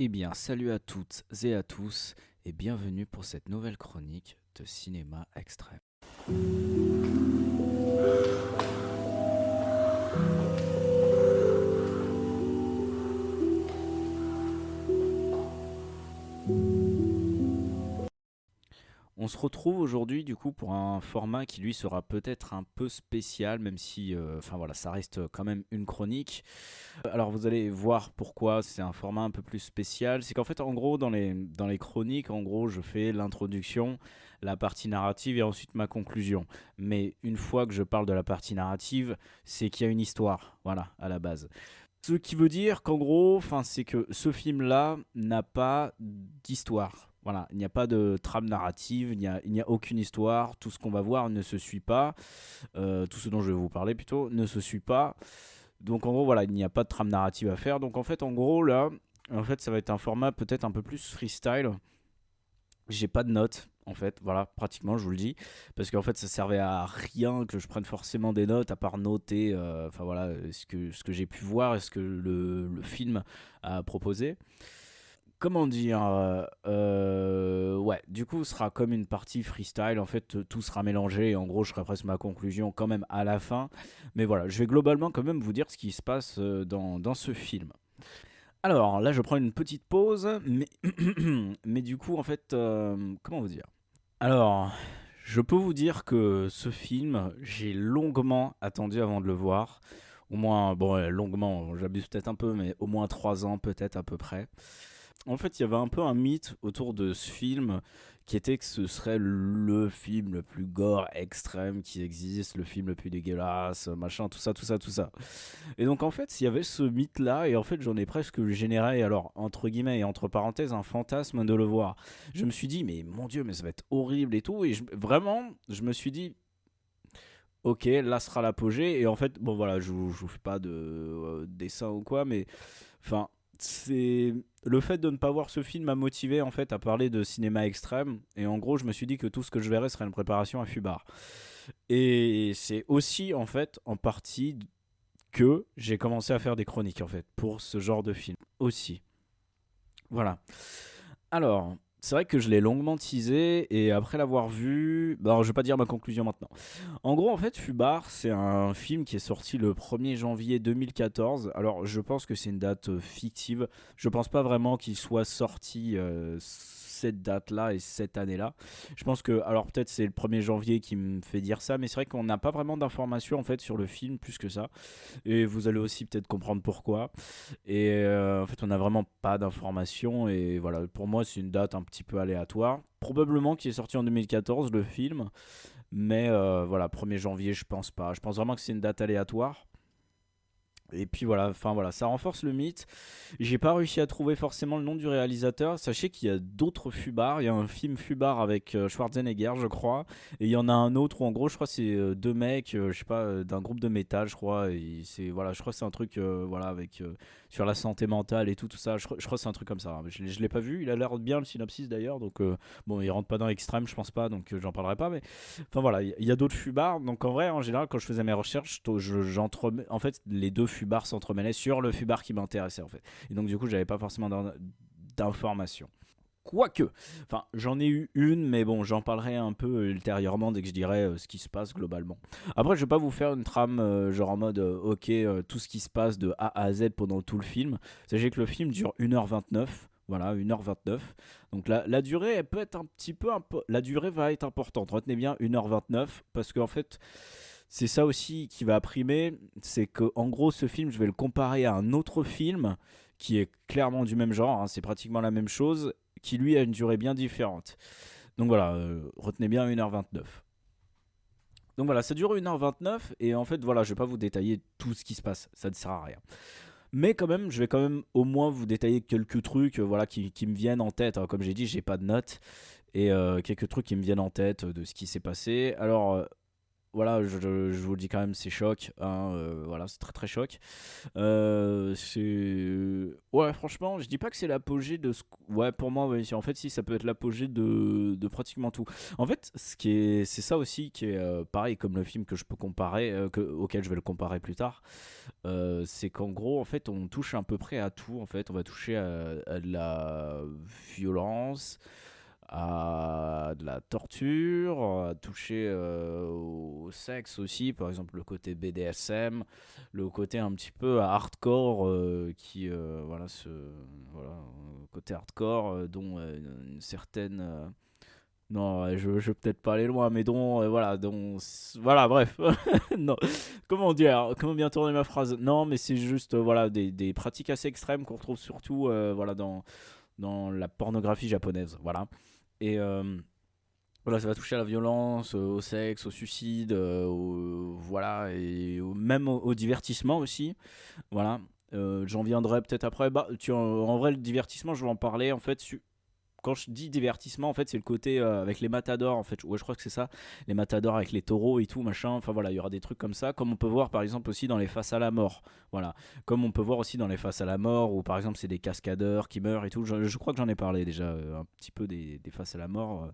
Eh bien, salut à toutes et à tous, et bienvenue pour cette nouvelle chronique de cinéma extrême. On se retrouve aujourd'hui du coup pour un format qui lui sera peut-être un peu spécial, même si, enfin voilà, ça reste quand même une chronique. Alors vous allez voir pourquoi c'est un format un peu plus spécial. C'est qu'en fait, en gros, dans les chroniques, en gros, je fais l'introduction, la partie narrative et ensuite ma conclusion. Mais une fois que je parle de la partie narrative, c'est qu'il y a une histoire, voilà, à la base. Ce qui veut dire qu'en gros, c'est que ce film-là n'a pas d'histoire. Voilà, il n'y a pas de trame narrative, il n'y a aucune histoire. Tout ce qu'on va voir ne se suit pas. Tout ce dont je vais vous parler plutôt ne se suit pas. Donc en gros, voilà, il n'y a pas de trame narrative à faire. Donc en fait, en gros, là, ça va être un format peut-être un peu plus freestyle. J'ai pas de notes, en fait, voilà, pratiquement, je vous le dis. Parce qu'en fait, ça servait à rien que je prenne forcément des notes, à part noter, enfin voilà, ce que j'ai pu voir et ce que le film a proposé. Comment dire ouais, du coup, ce sera comme une partie freestyle. En fait, tout sera mélangé. Et en gros, je ferai presque ma conclusion quand même à la fin. Mais voilà, je vais globalement quand même vous dire ce qui se passe dans ce film. Alors là, je prends une petite pause, mais du coup, en fait, comment vous dire. Alors, je peux vous dire que ce film, j'ai longuement attendu avant de le voir. Au moins, bon, ouais, longuement, j'abuse peut-être un peu, mais au moins 3 ans peut-être à peu près. En fait, il y avait un peu un mythe autour de ce film qui était que ce serait le film le plus gore extrême qui existe, le film le plus dégueulasse, machin, tout ça, tout ça, tout ça. Et donc en fait, il y avait ce mythe-là, et en fait, j'en ai presque généré, alors entre guillemets et entre parenthèses, un fantasme de le voir. Je me suis dit, mais mon Dieu, mais ça va être horrible et tout, et vraiment, je me suis dit, ok, là sera l'apogée, et en fait, bon voilà, je vous fais pas de dessin ou quoi, mais enfin, c'est le fait de ne pas voir ce film m'a motivé en fait à parler de cinéma extrême, et en gros, je me suis dit que tout ce que je verrais serait une préparation à Fubar. Et c'est aussi en fait en partie que j'ai commencé à faire des chroniques en fait pour ce genre de film aussi. Voilà. Alors, c'est vrai que je l'ai longuement teasé et après l'avoir vu, alors je vais pas dire ma conclusion maintenant. En gros, en fait, Fubar, c'est un film qui est sorti le 1er janvier 2014. Alors, je pense que c'est une date fictive. Je pense pas vraiment qu'il soit sorti cette date-là et cette année-là. Je pense que, alors peut-être c'est le 1er janvier qui me fait dire ça, mais c'est vrai qu'on n'a pas vraiment d'informations en fait sur le film plus que ça. Et vous allez aussi peut-être comprendre pourquoi. Et en fait, on n'a vraiment pas d'informations. Et voilà, pour moi, c'est une date un petit peu aléatoire. Probablement qui est sorti en 2014, le film. Mais voilà, 1er janvier, je pense pas. Je pense vraiment que c'est une date aléatoire. Et puis voilà, enfin voilà, ça renforce le mythe. J'ai pas réussi à trouver forcément le nom du réalisateur. Sachez qu'il y a d'autres Fubar. Il y a un film Fubar avec Schwarzenegger, je crois. Et il y en a un autre où en gros, je crois que c'est deux mecs, je sais pas, d'un groupe de métal, je crois. Et c'est voilà, je crois que c'est un truc voilà avec sur la santé mentale et tout ça. Je crois que c'est un truc comme ça. Je l'ai pas vu. Il a l'air bien le synopsis d'ailleurs. Donc bon, il rentre pas dans l'extrême, je pense pas. Donc j'en parlerai pas. Mais enfin voilà, il y a d'autres Fubar. Donc en vrai, en général, quand je faisais mes recherches, en fait, les deux Fubar s'entremêlaient sur le Fubar qui m'intéressait en fait. Et donc du coup, j'avais pas forcément d'informations. Quoique, enfin, j'en ai eu une, mais bon, j'en parlerai un peu ultérieurement dès que je dirai ce qui se passe globalement. Après, je vais pas vous faire une trame genre en mode ok, tout ce qui se passe de A à Z pendant tout le film. Sachez que le film dure 1h29. Voilà, 1h29. Donc la durée, elle peut être un petit peu. La durée va être importante. Retenez bien 1h29, parce qu'en fait, c'est ça aussi qui va primer. C'est que, en gros, ce film, je vais le comparer à un autre film qui est clairement du même genre. Hein, c'est pratiquement la même chose, qui lui a une durée bien différente. Donc voilà, retenez bien 1h29. Donc voilà, ça dure 1h29 et en fait voilà, je vais pas vous détailler tout ce qui se passe, ça ne sert à rien. Mais quand même, je vais quand même au moins vous détailler quelques trucs voilà, qui me viennent en tête. Alors, comme j'ai dit, j'ai pas de notes et quelques trucs qui me viennent en tête de ce qui s'est passé. Alors, voilà, je vous le dis quand même, c'est choc, hein, voilà, c'est très très choc. Ouais, franchement, je dis pas que c'est l'apogée de ouais, pour moi, ouais, en fait, si, ça peut être l'apogée de pratiquement tout. En fait, c'est ça aussi qui est pareil, comme le film que je peux comparer, auquel je vais le comparer plus tard. C'est qu'en gros, en fait, on touche à peu près à tout. En fait, on va toucher à de la violence, à de la torture, à toucher au sexe aussi, par exemple le côté BDSM, le côté un petit peu hardcore voilà, voilà, côté hardcore dont une certaine non, je vais peut-être pas aller loin, mais dont voilà, voilà, bref. Non, comment dire, comment bien tourner ma phrase? Non, mais c'est juste voilà des pratiques assez extrêmes qu'on retrouve surtout voilà dans la pornographie japonaise, voilà. Et voilà, ça va toucher à la violence, au sexe, au suicide, voilà, et même au divertissement aussi, voilà. J'en viendrai peut-être après. Bah, en vrai, le divertissement, je vais en parler en fait. Quand je dis divertissement, en fait, c'est le côté avec les matadors, en fait. Ouais, je crois que c'est ça, les matadors avec les taureaux et tout, machin. Enfin voilà, il y aura des trucs comme ça, comme on peut voir par exemple aussi dans les faces à la mort. Voilà, comme on peut voir aussi dans les faces à la mort, où par exemple c'est des cascadeurs qui meurent et tout. Je crois que j'en ai parlé déjà un petit peu des faces à la mort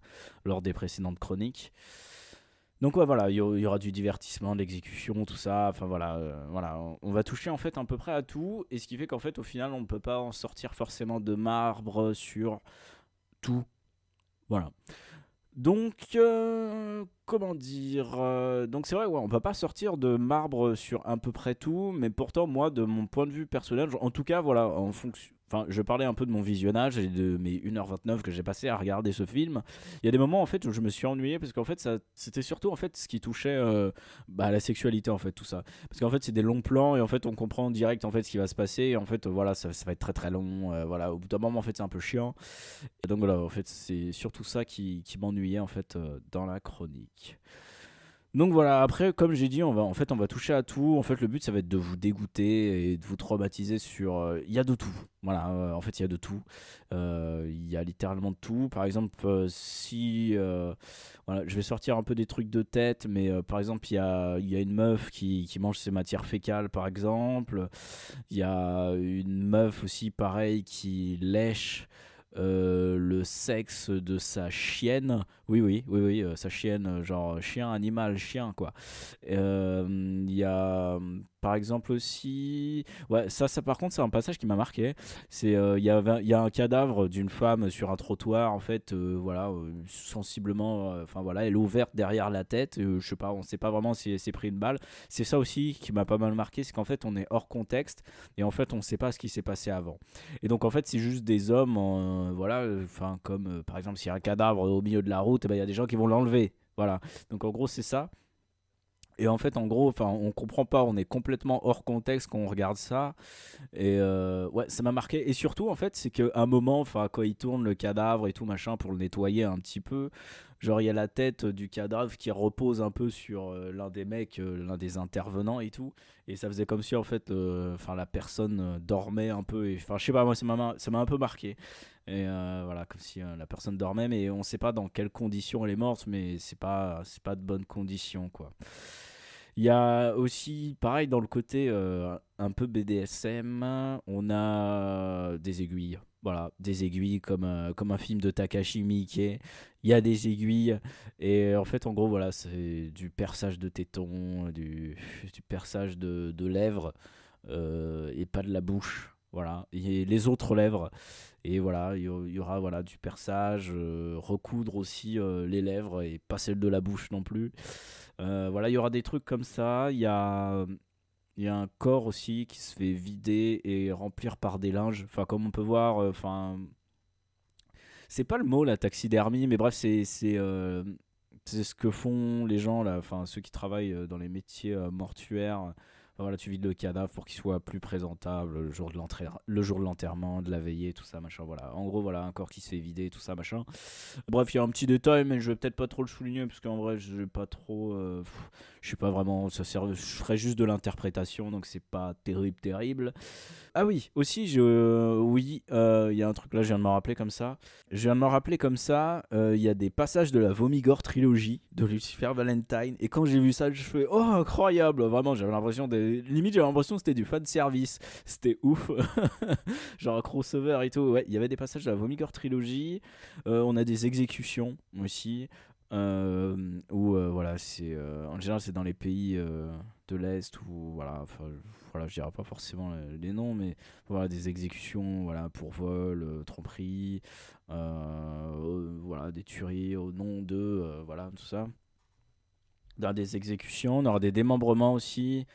lors des précédentes chroniques. Donc ouais, voilà, il y aura du divertissement, de l'exécution, tout ça. Enfin voilà, voilà, on va toucher en fait à peu près à tout, et ce qui fait qu'en fait au final on ne peut pas en sortir forcément de marbre sur tout. Voilà. Donc, comment dire donc c'est vrai, ouais, on peut pas sortir de marbre sur à peu près tout, mais pourtant, moi, de mon point de vue personnel, en tout cas, voilà, en fonction. Enfin, je parlais un peu de mon visionnage et de mes 1h29 que j'ai passé à regarder ce film. Il y a des moments en fait où je me suis ennuyé parce qu'en fait c'était surtout en fait ce qui touchait bah, la sexualité en fait tout ça. Parce qu'en fait c'est des longs plans et en fait on comprend direct en fait ce qui va se passer et en fait voilà ça va être très très long. Voilà, au bout d'un moment en fait c'est un peu chiant. Et donc voilà, en fait, c'est surtout ça qui m'ennuyait en fait dans la chronique. Donc voilà, après, comme j'ai dit, on va toucher à tout. En fait, le but, ça va être de vous dégoûter et de vous traumatiser sur. Il y a de tout. Voilà, en fait, il y a de tout. Il y a littéralement de tout. Par exemple, si. Voilà, je vais sortir un peu des trucs de tête, mais par exemple, il y a une meuf qui mange ses matières fécales, par exemple. Il y a une meuf aussi, pareil, qui lèche le sexe de sa chienne. Oui, oui, oui, oui, sa chienne, genre chien, animal, chien, quoi. Il y a, par exemple aussi, ouais, ça par contre, c'est un passage qui m'a marqué. C'est, il y a un cadavre d'une femme sur un trottoir, en fait, voilà, sensiblement, enfin voilà, elle est ouverte derrière la tête. Je sais pas, on sait pas vraiment si elle s'est pris une balle. C'est ça aussi qui m'a pas mal marqué, c'est qu'en fait, on est hors contexte et en fait, on sait pas ce qui s'est passé avant. Et donc en fait, c'est juste des hommes, voilà, enfin comme par exemple s'il y a un cadavre au milieu de la route, eh ben, il y a des gens qui vont l'enlever. Voilà. Donc en gros, c'est ça. Et en fait, en gros, enfin, on comprend pas, on est complètement hors contexte quand on regarde ça. Et ouais, ça m'a marqué. Et surtout, en fait, c'est qu'à un moment, enfin, quand il tourne le cadavre et tout machin pour le nettoyer un petit peu, genre il y a la tête du cadavre qui repose un peu sur l'un des mecs, l'un des intervenants et tout. Et ça faisait comme si en fait, enfin, la personne dormait un peu. Enfin, je sais pas, moi, ça m'a un peu marqué. Et voilà, comme si la personne dormait, mais on sait pas dans quelles conditions elle est morte, mais c'est pas de bonnes conditions, quoi. Il y a aussi, pareil, dans le côté un peu BDSM, on a des aiguilles. Voilà, des aiguilles comme un film de Takashi Miike. Il y a des aiguilles. Et en fait, en gros, voilà, c'est du perçage de tétons, du perçage de lèvres et pas de la bouche. Voilà, et les autres lèvres. Et voilà, il y aura voilà, du perçage, recoudre aussi les lèvres et pas celle de la bouche non plus. Voilà, il y aura des trucs comme ça. Il y a un corps aussi qui se fait vider et remplir par des linges. Enfin, comme on peut voir, enfin, c'est pas le mot la taxidermie, mais bref, c'est ce que font les gens là, enfin ceux qui travaillent dans les métiers mortuaires. voilà, tu vides le cadavre pour qu'il soit plus présentable le jour de l'enterrement, de la veillée, tout ça, machin. Voilà. En gros, voilà, un corps qui se fait vider, tout ça, machin. Bref, il y a un petit détail, mais je vais peut-être pas trop le souligner, parce qu'en vrai, je vais pas trop. Je suis pas vraiment. Je ferai juste de l'interprétation, donc c'est pas terrible, terrible. Ah oui, aussi, oui, il y a un truc là, je viens de me rappeler comme ça. Je viens de me rappeler comme ça, il y a des passages de la Vomigore trilogie de Lucifer Valentine. Et quand j'ai vu ça, je fais oh, incroyable! Vraiment, j'avais l'impression limite, j'avais l'impression que c'était du fan service. C'était ouf. Genre un crossover et tout. Ouais, il y avait des passages de la Vomigore trilogie. On a des exécutions aussi. Où voilà, en général, c'est dans les pays de l'Est où voilà, je dirais pas forcément les noms, mais voilà, des exécutions, voilà, pour vol, tromperie, voilà, des tueries au nom de, voilà, tout ça. Dans des exécutions, on aura des démembrements aussi,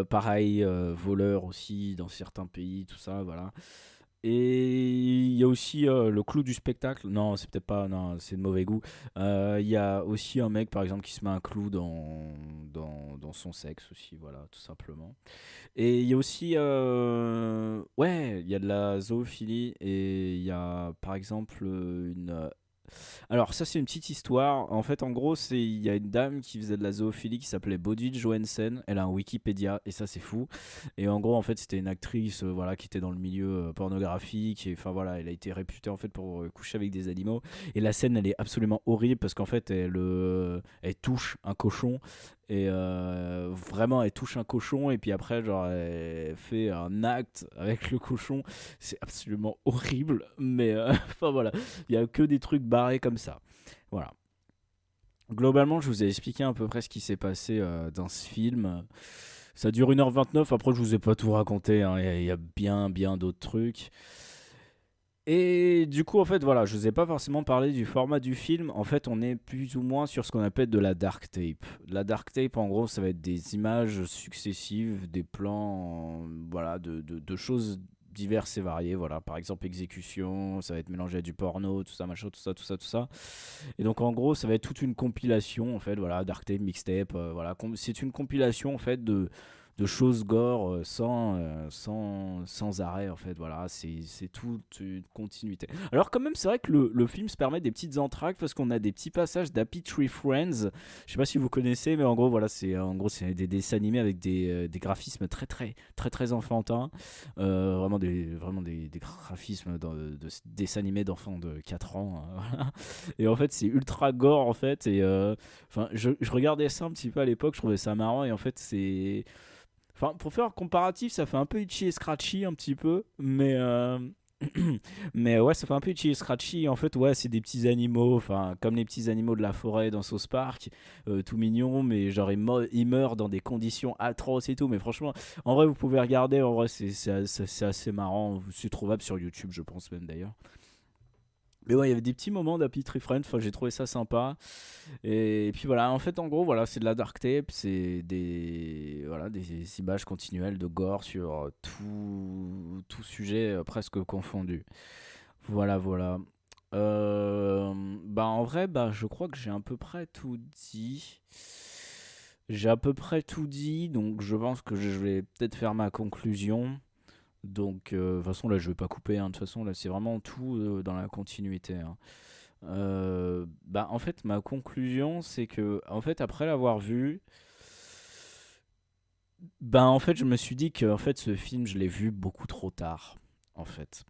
pareil, voleurs aussi dans certains pays, tout ça, voilà. Et il y a aussi le clou du spectacle. Non, c'est peut-être pas. Non, c'est de mauvais goût. Il y a aussi un mec, par exemple, qui se met un clou dans son sexe aussi, voilà, tout simplement. Et il y a aussi. Ouais, il y a de la zoophilie. Et il y a, par exemple, une. Alors ça c'est une petite histoire. En fait en gros il y a une dame qui faisait de la zoophilie qui s'appelait Bodil Johansen. Elle a un Wikipédia et ça c'est fou. Et en gros en fait c'était une actrice voilà qui était dans le milieu pornographique et enfin voilà elle a été réputée en fait pour coucher avec des animaux. Et la scène elle est absolument horrible parce qu'en fait elle touche un cochon et vraiment elle touche un cochon et puis après genre elle fait un acte avec le cochon. C'est absolument horrible mais enfin voilà il y a que des trucs barrés comme ça. Voilà. Globalement, je vous ai expliqué à peu près ce qui s'est passé dans ce film. Ça dure 1h29, après je vous ai pas tout raconté, hein. Il y a bien bien d'autres trucs. Et du coup, en fait, voilà, je vous ai pas forcément parlé du format du film. En fait, on est plus ou moins sur ce qu'on appelle de la dark tape. La dark tape, en gros, ça va être des images successives, des plans, voilà, de choses diverses et variées. Voilà, par exemple, exécution, ça va être mélangé à du porno, tout ça, machin, tout ça, tout ça, tout ça. Et donc, en gros, ça va être toute une compilation, en fait, voilà, dark tape, mixtape, voilà. C'est une compilation, en fait, de choses gore sans arrêt en fait voilà c'est toute une continuité. Alors quand même c'est vrai que le film se permet des petites entr'actes parce qu'on a des petits passages d'Happy Tree Friends. Je sais pas si vous connaissez mais en gros voilà c'est des dessins animés avec des graphismes très très très très enfantins, vraiment des graphismes de dessins animés d'enfants de 4 ans, voilà. Et en fait c'est ultra gore en fait et enfin je regardais ça un petit peu à l'époque, je trouvais ça marrant et en fait c'est. Enfin, pour faire un comparatif, ça fait un peu itchy et scratchy un petit peu, mais ouais, ça fait un peu itchy et scratchy. En fait, ouais, c'est des petits animaux, enfin, comme les petits animaux de la forêt dans South Park, tout mignons, mais genre ils meurent dans des conditions atroces et tout. Mais franchement, en vrai, vous pouvez regarder, en vrai, c'est assez marrant. C'est trouvable sur YouTube, je pense même d'ailleurs. Mais ouais, il y avait des petits moments d'Happy Tree Friends, enfin, j'ai trouvé ça sympa. Et puis voilà, en fait, en gros, voilà, c'est de la dark tape, c'est des images continuelles de gore sur tout sujet presque confondu. Voilà, voilà. Bah en vrai, bah je crois que j'ai à peu près tout dit. J'ai à peu près tout dit, donc je pense que je vais peut-être faire ma conclusion. Donc, de toute façon, là, je vais pas couper, hein. De toute façon, là, c'est vraiment tout dans la continuité, hein. Bah, en fait, ma conclusion, c'est que, en fait, après l'avoir vu, bah, en fait, je me suis dit que, en fait, ce film, je l'ai vu beaucoup trop tard, en fait.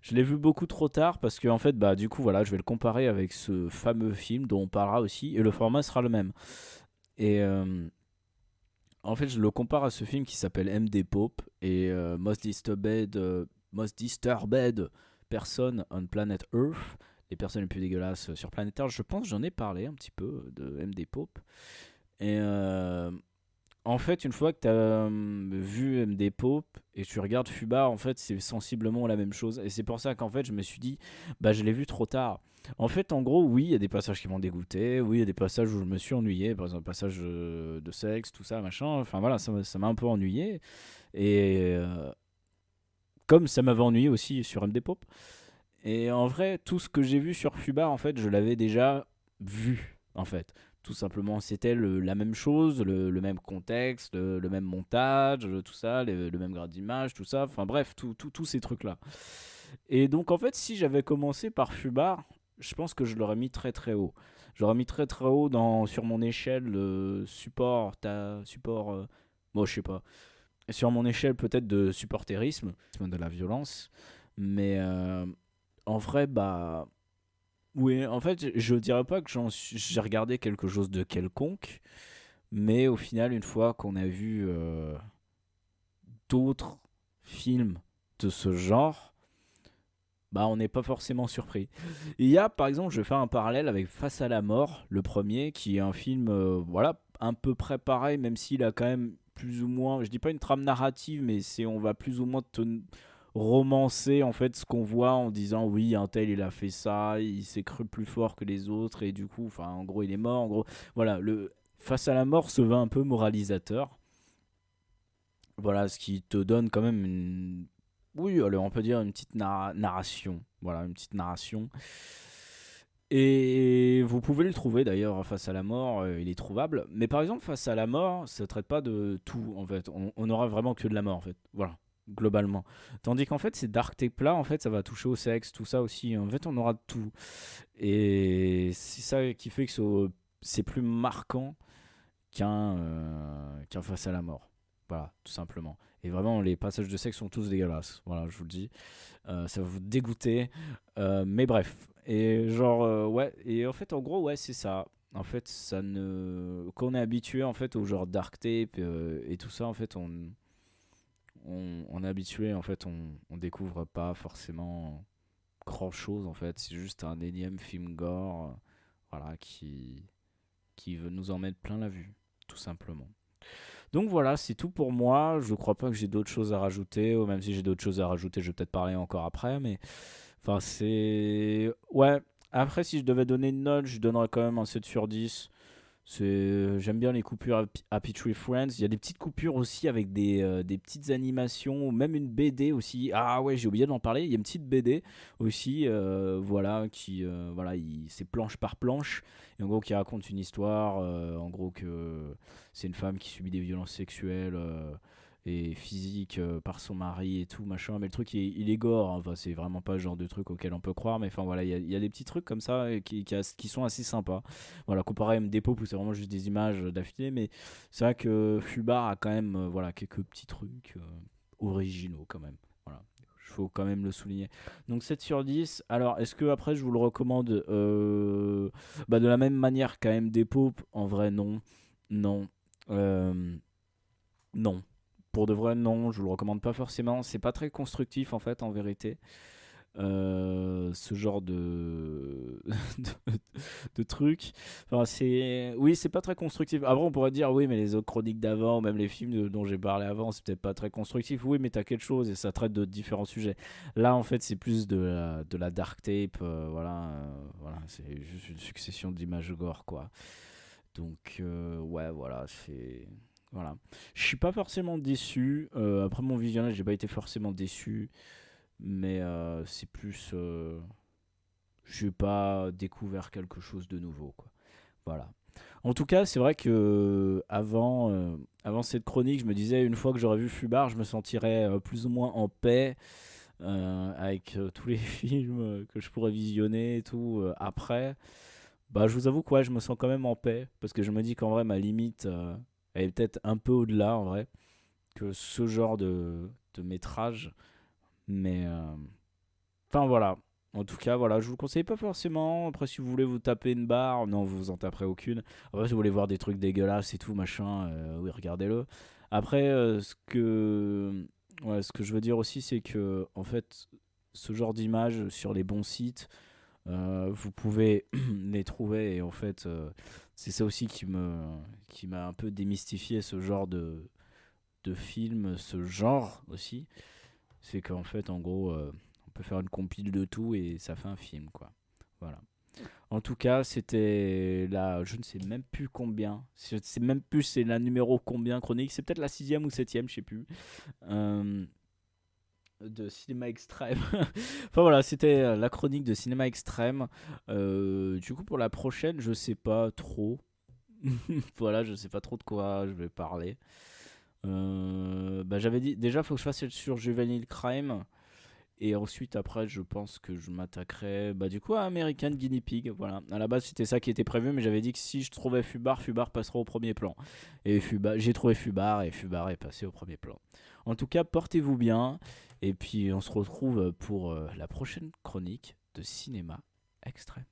Je l'ai vu beaucoup trop tard parce que, en fait, bah, du coup, voilà, je vais le comparer avec ce fameux film dont on parlera aussi, et le format sera le même. Et en fait, je le compare à ce film qui s'appelle MD Pope et Most Disturbed Person on Planet Earth, les personnes les plus dégueulasses sur planète Terre. Je pense que j'en ai parlé un petit peu de MD Pope. Et en fait, une fois que tu as vu MD Pope et que tu regardes Fubar, en fait, c'est sensiblement la même chose. Et c'est pour ça qu'en fait, je me suis dit, bah, je l'ai vu trop tard. En fait, en gros, oui, il y a des passages qui m'ont dégoûté. Oui, il y a des passages où je me suis ennuyé. Par exemple, passage de sexe, tout ça, machin. Enfin, voilà, ça m'a un peu ennuyé. Et comme ça m'avait ennuyé aussi sur MD Pope. Et en vrai, tout ce que j'ai vu sur Fubar, en fait, je l'avais déjà vu, en fait. Tout simplement, c'était la même chose, le même contexte, le même montage, tout ça, le même grade d'image, tout ça. Enfin bref, tous ces trucs-là. Et donc en fait, si j'avais commencé par Fubar, je pense que je l'aurais mis très très haut. J'aurais mis très très haut sur mon échelle support, support, bon je sais pas, sur mon échelle peut-être de supporterisme, de la violence. Mais en vrai, bah oui, en fait, je dirais pas que j'ai regardé quelque chose de quelconque, mais au final, une fois qu'on a vu d'autres films de ce genre, bah on n'est pas forcément surpris. Il y a, par exemple, je vais faire un parallèle avec Face à la mort, le premier, qui est un film, voilà, un peu près pareil, même s'il a quand même plus ou moins, je dis pas une trame narrative, mais on va plus ou moins romancer en fait ce qu'on voit en disant oui un tel il a fait ça, il s'est cru plus fort que les autres et du coup, enfin en gros il est mort, en gros, voilà, le Face à la mort se veut un peu moralisateur. Voilà, ce qui te donne quand même une. Oui, allez, on peut dire une petite narration. Voilà, une petite narration. Et vous pouvez le trouver d'ailleurs Face à la mort, il est trouvable. Mais par exemple, Face à la mort, ça ne traite pas de tout en fait. On aura vraiment que de la mort en fait. Voilà, globalement. Tandis qu'en fait, ces Dark Tape là, en fait, ça va toucher au sexe, tout ça aussi. En fait, on aura de tout. Et c'est ça qui fait que c'est plus marquant qu'un Face à la mort. Voilà, tout simplement. Et vraiment, les passages de sexe sont tous dégueulasses. Voilà, je vous le dis. Ça va vous dégoûter. Mais bref. Et genre, ouais. Et en fait, en gros, ouais, c'est ça. En fait, ça ne. Quand on est habitué en fait au genre dark tape et tout ça, en fait, on est habitué. En fait, on découvre pas forcément grand chose. En fait, c'est juste un énième film gore, voilà, qui veut nous en mettre plein la vue, tout simplement. Donc voilà, c'est tout pour moi. Je crois pas que j'ai d'autres choses à rajouter, ou même si j'ai d'autres choses à rajouter, je vais peut-être parler encore après, mais enfin c'est. Ouais, après si je devais donner une note, je donnerais quand même un 7/10. J'aime bien les coupures Happy Tree Friends. Il y a des petites coupures aussi avec des petites animations, ou même une BD aussi. Ah ouais, j'ai oublié d'en parler. Il y a une petite BD aussi, voilà, voilà, c'est planche par planche. Et en gros, qui raconte une histoire. En gros, que c'est une femme qui subit des violences sexuelles. Et physiques par son mari et tout machin, mais le truc il est gore, hein. Enfin, c'est vraiment pas le genre de truc auquel on peut croire, mais enfin voilà, il y a des petits trucs comme ça qui sont assez sympas. Voilà, comparé à MDPOP où c'est vraiment juste des images d'affilée, mais c'est vrai que Fubar a quand même voilà, quelques petits trucs originaux quand même. Voilà, il faut quand même le souligner. Donc 7/10. Alors, est-ce que après je vous le recommande bah, de la même manière qu'à MDPOP? En vrai, non. Non. Euh, non. Pour de vrai, non, je vous le recommande pas forcément. C'est pas très constructif en fait, en vérité. Ce genre de, de trucs. Enfin, oui, c'est pas très constructif. Après, on pourrait dire, oui, mais les autres chroniques d'avant, ou même les films dont j'ai parlé avant, c'est peut-être pas très constructif. Oui, mais t'as quelque chose et ça traite de différents sujets. Là, en fait, c'est plus de la dark tape. Voilà, c'est juste une succession d'images gore, quoi. Donc, ouais, voilà, c'est. Voilà. Je suis pas forcément déçu. Après mon visionnage, j'ai pas été forcément déçu. Mais c'est plus. J'ai pas découvert quelque chose de nouveau, quoi. Voilà. En tout cas, c'est vrai que avant cette chronique, je me disais, une fois que j'aurais vu Fubar, je me sentirais plus ou moins en paix avec tous les films que je pourrais visionner et tout après. Bah, je vous avoue que ouais, je me sens quand même en paix parce que je me dis qu'en vrai, ma limite, elle est peut-être un peu au-delà en vrai que ce genre de métrage. Mais enfin voilà. En tout cas, voilà, je vous le conseille pas forcément. Après, si vous voulez vous taper une barre, non, vous en taperez aucune. Après, si vous voulez voir des trucs dégueulasses et tout, machin, oui, regardez-le. Après, ouais, ce que je veux dire aussi, c'est que, en fait, ce genre d'images sur les bons sites, vous pouvez les trouver. Et en fait, c'est ça aussi qui m'a un peu démystifié ce genre de film, ce genre aussi. C'est qu'en fait, en gros, on peut faire une compile de tout et ça fait un film, quoi. Voilà. En tout cas, c'était la, je ne sais même plus combien, je ne sais même plus c'est la numéro combien chronique, c'est peut-être la sixième ou septième, je sais plus, euh, de Cinéma Extrême. Enfin voilà, c'était la chronique de Cinéma Extrême. Du coup, pour la prochaine, je sais pas trop. Voilà, je sais pas trop de quoi je vais parler. Bah, j'avais dit, déjà, faut que je fasse sur Juvenile Crime. Et ensuite, après, je pense que je m'attaquerai bah, du coup à American Guinea Pig. Voilà. À la base, c'était ça qui était prévu, mais j'avais dit que si je trouvais Fubar, Fubar passera au premier plan. Et Fubar, j'ai trouvé Fubar et Fubar est passé au premier plan. En tout cas, portez-vous bien. Et puis, on se retrouve pour la prochaine chronique de cinéma extrême.